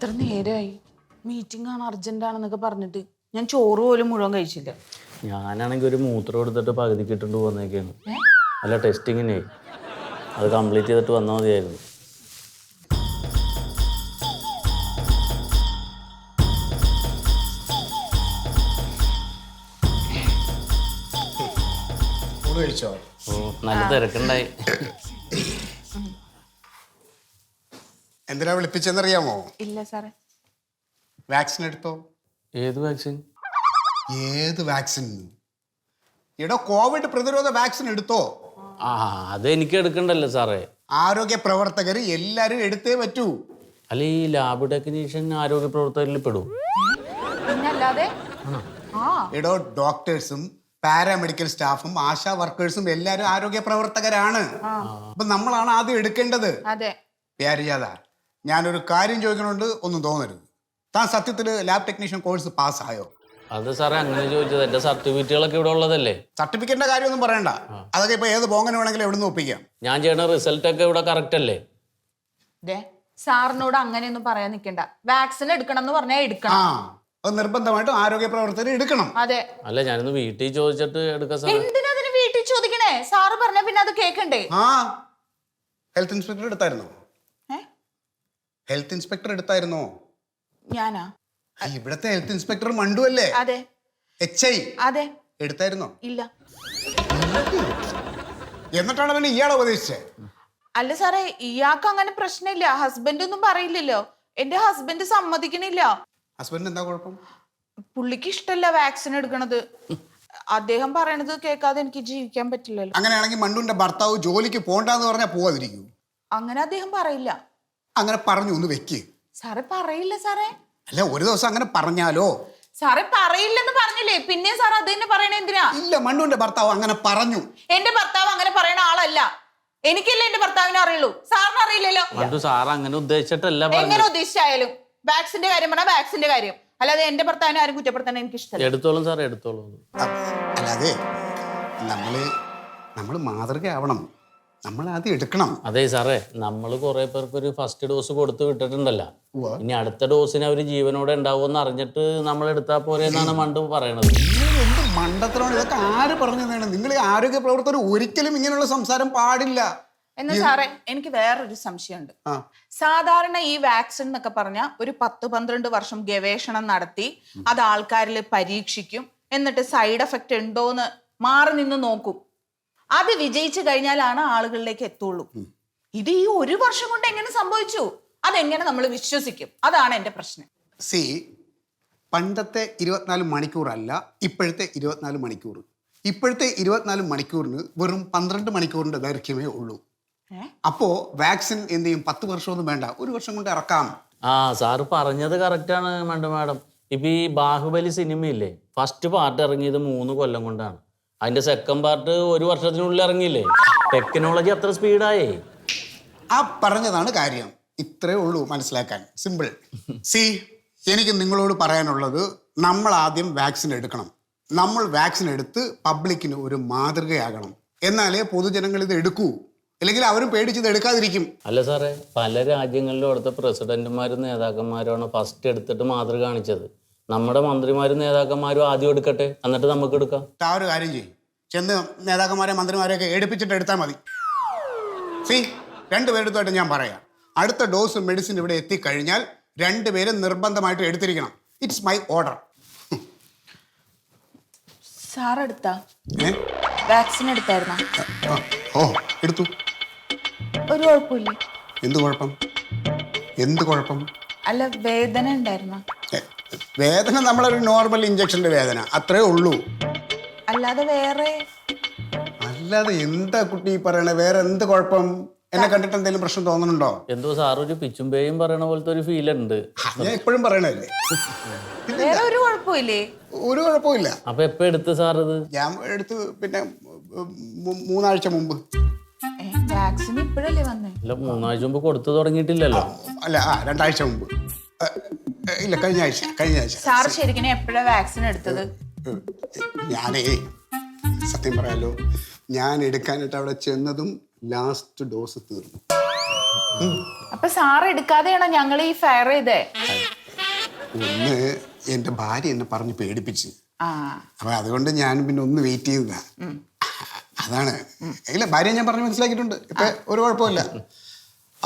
എത്ര നേരമായി മീറ്റിംഗ് ആണ് അർജന്റ് ആണെന്നൊക്കെ പറഞ്ഞിട്ട് ഞാൻ ചോറ് പോലും മുഴുവൻ കഴിച്ചില്ല. ഞാനാണെങ്കിൽ ഒരു മൂത്രം എടുത്തിട്ട് പകുതിക്ക് ഇട്ടിട്ട് വന്നേക്കാണ്. അല്ല ടെസ്റ്റിങ്ങിനെ അത് കംപ്ലീറ്റ് ചെയ്തിട്ട് വന്നാൽ മതിയായിരുന്നു. ഓ നല്ല തിരക്കുണ്ടായി. എന്തിനാ വിളിപ്പിച്ചെന്നറിയാമോ? ഇല്ല സാറേ. വാക്സിൻ എടുത്തോ? ഏത് വാക്സിൻ? ഏത് വാക്സിൻ? എടോ കോവിഡ് പ്രതിരോധ വാക്സിൻ എടുത്തോ? ആ അതെനിക്ക് എടുക്കണ്ടല്ലോ സാറേ. ആരോഗ്യ പ്രവർത്തകർ എല്ലാരും എടുത്തേ പറ്റൂ. അല്ല ഈ ലാബ് ടെക്നീഷ്യൻ ആരോഗ്യ പ്രവർത്തകരിൽ പെടും? പിന്നല്ലാതെ. എടോ ഡോക്ടേഴ്സും പാരാമെഡിക്കൽ സ്റ്റാഫും ആശാ വർക്കേഴ്സും എല്ലാരും ആരോഗ്യ പ്രവർത്തകരാണ്. അപ്പൊ നമ്മളാണ് ആദ്യം എടുക്കേണ്ടത്. അതെ. പ്യാരിജാത, ഞാനൊരു കാര്യം ചോദിക്കണോണ്ട് ഒന്നും തോന്നരുത്. താൻ സത്യത്തില് ലാബ് ടെക്നീഷ്യൻ കോഴ്സ് പാസ്സായോ? അത് സാറേ അങ്ങനെ ചോദിച്ചത്. എന്റെ സർട്ടിഫിക്കറ്റുകളൊക്കെ ഇവിടെ ഉള്ളതല്ലേ. സർട്ടിഫിക്കറ്റിന്റെ കാര്യമൊന്നും പറയണ്ട, അതൊക്കെ ഇപ്പൊ ഏത് പോങ്ങനെ വേണമെങ്കിലും എവിടെ നിന്ന് ഒപ്പിക്കാം. ഞാൻ ചെയ്യണ റിസൾട്ട് ഒക്കെ ഇവിടെ കറക്റ്റ് അല്ലേ? സാറിനോട് അങ്ങനെയൊന്നും പറയാൻ നിൽക്കണ്ട. വാക്സിൻ എടുക്കണം എന്ന് പറഞ്ഞാൽ എടുക്കണം. അത് നിർബന്ധമായിട്ടും ആരോഗ്യ പ്രവർത്തകർ എടുക്കണം. അതെ. അല്ല ഞാനൊന്ന് വീട്ടിൽ ചോദിച്ചിട്ട് എടുക്കാം സാർ. എന്തിനാ വീട്ടിൽ ചോദിക്കണേ? സാറ് പറഞ്ഞ പിന്നെ അത് കേക്കണ്ടേ? ഹെൽത്ത് ഇൻസ്പെക്ടർ എടുത്തായിരുന്നോ? ഹെൽത്ത് ഇൻസ്പെക്ടർ എടുത്തായിരുന്നോ? ഞാനാ? ഇവിടത്തെ ഹെൽത്ത് ഇൻസ്പെക്ടർ മണ്ടു അല്ലേ? അതെ. HI? അതെ. എടുത്തായിരുന്നോ? ഇല്ല. എന്നിട്ടാണ് പിന്നെ ഇയാളെ ഉപദേശിച്ചേ? അല്ല സാറേ, ഇയാൾക്ക് അങ്ങനെ പ്രശ്നമില്ല. ഹസ്ബൻഡ് ഒന്നും പറയില്ലല്ലോ. എന്റെ ഹസ്ബൻഡ് സമ്മതിക്കണില്ല. ഹസ്ബൻഡ് എന്താ കുഴപ്പം? പുള്ളിക്ക് ഇഷ്ടല്ല വാക്സിൻ എടുക്കണത്. അദ്ദേഹം പറയണത് കേൾക്കാതെ എനിക്ക് ജീവിക്കാൻ പറ്റില്ലല്ലോ. അങ്ങനെയാണെങ്കിൽ മണ്ടുവിന്റെ ഭർത്താവ് ജോലിക്ക് പോണ്ടെന്ന് പറഞ്ഞാൽ പോവാതിരിക്കൂ? അങ്ങനെ അദ്ദേഹം പറയില്ല. അങ്ങനെ പറഞ്ഞു ഒന്ന് വെക്ക്. സാറേ പറയില്ല സാറേ. അല്ല ഒരു ദിവസം അങ്ങനെ പറഞ്ഞാലോ? സാറേ പറയില്ലെന്ന് പറഞ്ഞില്ലേ, പിന്നെ സാർ അത് തന്നെ പറയണ എന്തിനാ? ഇല്ല, മണ്ടുവിന്റെ ഭർത്താവ് അങ്ങനെ പറഞ്ഞു. എന്റെ ഭർത്താവ് അങ്ങനെ പറയണ ആളല്ല. എനിക്കല്ലേ എന്റെ ഭർത്താവിനെ അറിയുള്ളൂ, സാറിന് അറിയില്ലല്ലോ. സാർ അങ്ങനെ ഉദ്ദേശിച്ചിട്ടല്ല. എങ്ങനെ ഉദ്ദേശിച്ചായാലും വാക്സിന്റെ കാര്യം പറഞ്ഞാൽ വാക്സിന്റെ കാര്യം, അല്ലാതെ എന്റെ ഭർത്താവിനെ ആരും കുറ്റപ്പെടുത്താൻ എനിക്ക് ഇഷ്ടമല്ല. എടുത്തോളും സാറേ, എടുത്തോളൂ. അല്ലാതെ നമ്മള് മാതൃകയാവണം. നമ്മൾ ആദ്യം എടുക്കണം. അതെ സാറേ, നമ്മൾ കുറെ പേർക്ക് ഒരു ഫസ്റ്റ് ഡോസ് കൊടുത്ത് വിട്ടിട്ടുണ്ടല്ലോ. ഇനി അടുത്ത ഡോസിന് അവര് ജീവനോടെ ഉണ്ടാവുമെന്ന് അറിഞ്ഞിട്ട് നമ്മൾ എടുത്താൽ പോരെ എന്നാണ് മണ്ടു പറയണത്. എന്ത് മണ്ടത്തരമാണ് ഇതൊക്കെ? ആര് പറഞ്ഞതാണ്? നിങ്ങൾ ആരോഗ്യ പ്രവർത്തകർ ഒരിക്കലും ഇങ്ങനെയുള്ള സംസാരം പാടില്ല. എന്നാ സാറേ, എനിക്ക് വേറൊരു സംശയമുണ്ട്. സാധാരണ ഈ വാക്സിൻ എന്നൊക്കെ പറഞ്ഞാൽ ഒരു 10-12 വർഷം ഗവേഷണം നടത്തി അത് ആൾക്കാരിൽ പരീക്ഷിക്കും, എന്നിട്ട് സൈഡ് എഫക്റ്റ് ഉണ്ടോന്ന് മാറി നിന്ന് നോക്കും. അത് വിജയിച്ചു കഴിഞ്ഞാലാണ് ആളുകളിലേക്ക് എത്തുള്ളൂ. ഇത് ഈ 1 വർഷം കൊണ്ട് എങ്ങനെ സംഭവിച്ചു? അതെങ്ങനെ നമ്മൾ വിശ്വസിക്കും? അതാണ് എന്റെ പ്രശ്നം. പണ്ടത്തെ 24 മണിക്കൂറല്ല ഇപ്പോഴത്തെ 24 മണിക്കൂർ. ഇപ്പോഴത്തെ 24 മണിക്കൂറിന് വെറും 12 മണിക്കൂറിന്റെ ദൈർഘ്യമേ ഉള്ളൂ. അപ്പോ വാക്സിൻ എന്ത് ചെയ്യും? 10 വർഷമൊന്നും വേണ്ട, 1 വർഷം കൊണ്ട് ഇറക്കാം. സാറ് പറഞ്ഞത് കറക്റ്റാണ് മണ്ടു മാഡം. ഇപ്പൊ ഈ ബാഹുബലി സിനിമയില്ലേ, ഫസ്റ്റ് പാർട്ട് ഇറങ്ങിയത് 3 കൊല്ലം കൊണ്ടാണ്. അതിന്റെ സെക്കൻഡ് പാർട്ട് 1 വർഷത്തിനുള്ളിൽ ഇറങ്ങിയില്ലേ. ടെക്നോളജി അത്ര സ്പീഡായേ. പറഞ്ഞതാണ് കാര്യം. ഇത്രേ ഉള്ളൂ മനസ്സിലാക്കാൻ. സിമ്പിൾ. എനിക്ക് നിങ്ങളോട് പറയാനുള്ളത്, നമ്മൾ ആദ്യം വാക്സിൻ എടുക്കണം. നമ്മൾ വാക്സിൻ എടുത്ത് പബ്ലിക്കിന് ഒരു മാതൃകയാകണം. എന്നാലേ പൊതുജനങ്ങൾ ഇത് എടുക്കൂ. അല്ലെങ്കിൽ അവരും പേടിച്ചത് എടുക്കാതിരിക്കും. അല്ല സാറേ, പല രാജ്യങ്ങളിലും അവിടുത്തെ പ്രസിഡന്റുമാരും നേതാക്കന്മാരുമാണ് ഫസ്റ്റ് എടുത്തിട്ട് മാതൃക കാണിച്ചത്. നമ്മുടെ മന്ത്രിമാരും നേതാക്കന്മാരും ആദ്യം എടുക്കട്ടെ, എന്നിട്ട് നമുക്ക് എടുക്കാം. ഒരു കാര്യം ചെയ്യും, ചെന്ന് നേതാക്കന്മാരെ മന്ത്രിമാരെയൊക്കെ എടുപ്പിച്ചിട്ട് എടുത്താൽ മതി. 2 പേരെടുത്തായിട്ട് ഞാൻ പറയാം. അടുത്ത ഡോസ് മെഡിസിൻ ഇവിടെ എത്തിക്കഴിഞ്ഞാൽ 2 പേരും നിർബന്ധമായിട്ട് എടുത്തിരിക്കണം. It's my order. സാർ എടുത്താ? വാക്സിൻ എടുത്തായിരുന്നോ? എടുത്തു. ഒരു കുഴപ്പമില്ല. എന്ത് കുഴപ്പം? അല്ല, വേദന ഉണ്ടായിരുന്നോ? വേദന നമ്മളൊരു നോർമൽ ഇഞ്ചക്ഷന്റെ വേദന, അത്രേ ഉള്ളൂ. അല്ലാതെ എന്താ കുട്ടി പറയണേ? വേറെ എന്ത് കുഴപ്പം? എന്നെ കണ്ടിട്ട് എന്തെങ്കിലും പ്രശ്നം തോന്നുന്നുണ്ടോ? എന്തോ സാർ ഒരു പിച്ചുമ്പേയും പറയണ പോലത്തെ ഒരു ഫീൽ ഉണ്ട്. ഞാൻ എപ്പോഴും പറയണല്ലേ. വേറെ ഒരു കുഴപ്പമില്ലേ? ഒരു കുഴപ്പമില്ല. അപ്പൊ എപ്പോ എടുത്ത് സാർ ഇത്? ഞാൻ എടുത്ത് പിന്നെ 3 ആഴ്ച മുമ്പ്. വാക്സിൻ ഇപ്പോഴല്ലേ വന്നേ? അല്ല, 3 ആഴ്ച മുമ്പ് കൊടുത്തു തുടങ്ങിയിട്ടില്ലല്ലോ. അല്ല, 2 ആഴ്ച മുമ്പ്. ഇല്ല, കഴിഞ്ഞ ആഴ്ച. സാർ ശരിക്കും എപ്പോഴാ വാക്സിൻ എടുത്തത്? ഞാനേ സത്യം പറയാലോ, ഞാൻ എടുക്കാനായിട്ട് അവിടെ ചെന്നതും ലാസ്റ്റ് ഡോസ് തീർന്നു. അപ്പൊ സാർ എടുക്കാതെയാണോ ഞങ്ങൾ ഈ ഫയർ ചെയ്തേ? ഒന്ന് എൻ്റെ ഭാര്യ എന്നെ പറഞ്ഞ് പേടിപ്പിച്ച്. ആ അപ്പൊ അതുകൊണ്ട് ഞാൻ പിന്നെ ഒന്ന് വെയിറ്റ് ചെയ്തതാ. അതാണ്. ഇല്ല, ഭാര്യ ഞാൻ പറഞ്ഞ് മനസ്സിലാക്കിയിട്ടുണ്ട്. ഇപ്പൊ ഒരു കുഴപ്പമില്ല.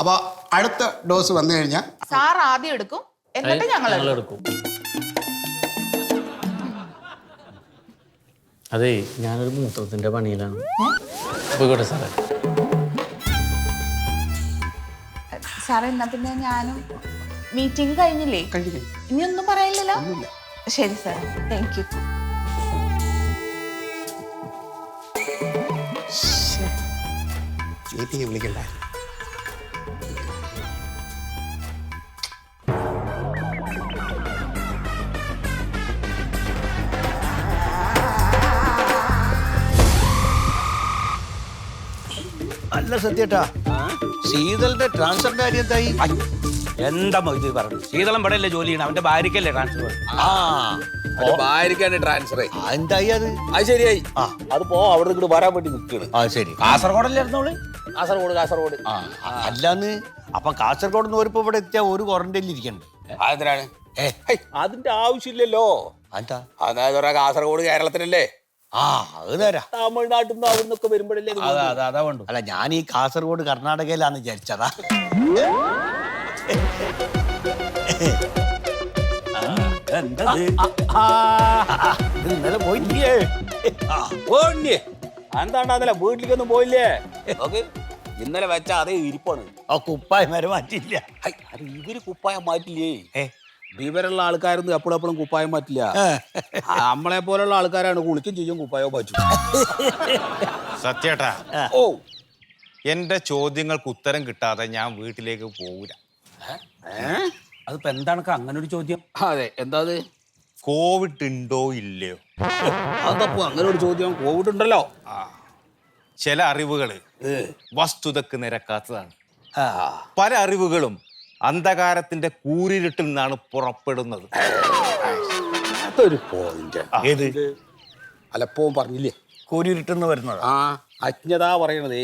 അപ്പൊ അടുത്ത ഡോസ് വന്നു കഴിഞ്ഞാൽ സാർ ആദ്യം എടുക്കും, എന്നിട്ട് ഞങ്ങൾ എടുക്കും. അതെ, ഞാനൊരു മൂത്രത്തിന്റെ പണിയിലാണ്. പോയിക്കോട്ടെ സാറേ. സാറേ എന്നാ പിന്നെ ഞാനും മീറ്റിംഗ് കഴിഞ്ഞില്ലേ? ഇനി ഒന്നും പറയില്ലല്ലോ? ശരി സാർ, താങ്ക് യു. മീറ്റിംഗ് വിളിക്കണ്ട. അല്ല സത്യേട്ടാ, ശീതളിന്റെ ട്രാൻസ്ഫറിന്റെ കാര്യം എന്തായി? എന്താ മൊയ്ത് പറഞ്ഞു? ശീതളം പടയല്ലേ ജോലി ചെയ്യണം, അവന്റെ ഭാര്യക്കല്ലേ ട്രാൻസ്ഫർ. ആ ഭാര്യക്കാണ് ട്രാൻസ്ഫർ. എന്തായി അത്? അത് ശരിയായി. അതിപ്പോ അവിടെ ഇങ്ങോട്ട് വരാൻ വേണ്ടി നിൽക്കുകയാണ്. ആ ശരി. കാസർഗോഡല്ലേ ഇരുന്നോള്? കാസർഗോഡ്. ആ അല്ലാന്ന് അപ്പൊ കാസർഗോഡ് നിന്ന് വരുമ്പോ ഇവിടെ എത്തിയാ ഒരു ക്വാറന്റൈനിൽ ഇരിക്കണ്ടേ? അതെന്തിനാണ്? അതിന്റെ ആവശ്യമില്ലല്ലോ. എന്താ? അതായത് കാസർഗോഡ് കേരളത്തിലല്ലേ? ആ അത് നേരാ. തമിഴ്നാട്ടിൽ നിന്ന് അവിടെ നിന്നൊക്കെ വരുമ്പോഴല്ലേ അതാ വേണ്ടു. അല്ല, ഞാൻ ഈ കാസർഗോഡ് കർണാടകയിലാന്ന് വിചാരിച്ചതാ. ഇന്നലെ പോയില്ലേ? എന്താണ്ടല്ല വീട്ടിലേക്കൊന്നും പോയില്ലേ? ഓക്കെ, ഇന്നലെ വെച്ച അതേ ഇരിപ്പാണ്. ആ കുപ്പായം വരെ മാറ്റിയില്ല. അത് ഇവര് കുപ്പായം മാറ്റില്ലേ? വിവരമുള്ള ആൾക്കാരൊന്നും എപ്പോഴും കുപ്പായം മാറ്റില്ല. നമ്മളെ പോലുള്ള ആൾക്കാരാണ് കുളിക്കും ചെയ്യും കുപ്പായോ പറ്റും. സത്യേട്ടാ, ഓ, എന്റെ ചോദ്യങ്ങൾക്ക് ഉത്തരം കിട്ടാതെ ഞാൻ വീട്ടിലേക്ക് പോകൂല. അതിപ്പോ എന്താണ് അങ്ങനെ ഒരു ചോദ്യം? അതെ, എന്താ അത്? കോവിഡ് ഉണ്ടോ ഇല്ലയോ? അതപ്പോ അങ്ങനെ ഒരു ചോദ്യം? കോവിഡ് ഉണ്ടല്ലോ. ചില അറിവുകള് വസ്തുതക്ക് നിരക്കാത്തതാണ്. പല അറിവുകളും അന്ധകാരത്തിന്റെ കൂരിരുട്ടിൽ നിന്നാണ് പുറപ്പെടുന്നത്. അതൊരു പോയിന്റ്. ഏത്? അലപ്പവും പറഞ്ഞില്ലേ, കൂരിരുട്ടെന്ന് വരുന്നത്? ആ അജ്ഞത പറയണതേ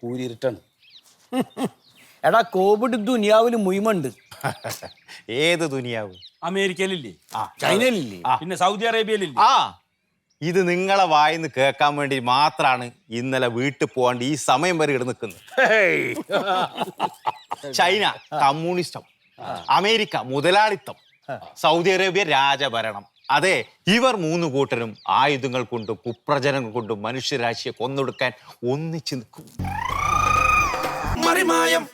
കൂരിരുട്ടാണ്. എടാ, കോവിഡ് ദുനിയാവില് മുയിമുണ്ട്. ഏത് ദുനിയാവ്? അമേരിക്കയിലില്ലേ? ചൈനയിലില്ലേ? പിന്നെ സൗദി അറേബ്യയിലില്ലേ? ആ, ഇത് നിങ്ങളെ വായിന്ന് കേൾക്കാൻ വേണ്ടി മാത്രമാണ് ഇന്നലെ വീട്ടിൽ പോകാണ്ട് ഈ സമയം വരെ ഇവിടെ നിൽക്കുന്നത്. ചൈന കമ്മ്യൂണിസ്റ്റം, അമേരിക്ക മുതലാളിത്തം, സൗദി അറേബ്യ രാജഭരണം. അതെ, ഇവർ മൂന്ന് കൂട്ടരും ആയുധങ്ങൾ കൊണ്ടും കുപ്രചനങ്ങൾ കൊണ്ടും മനുഷ്യരാശിയെ കൊന്നൊടുക്കാൻ ഒന്നിച്ചു നിൽക്കും. മറിമായം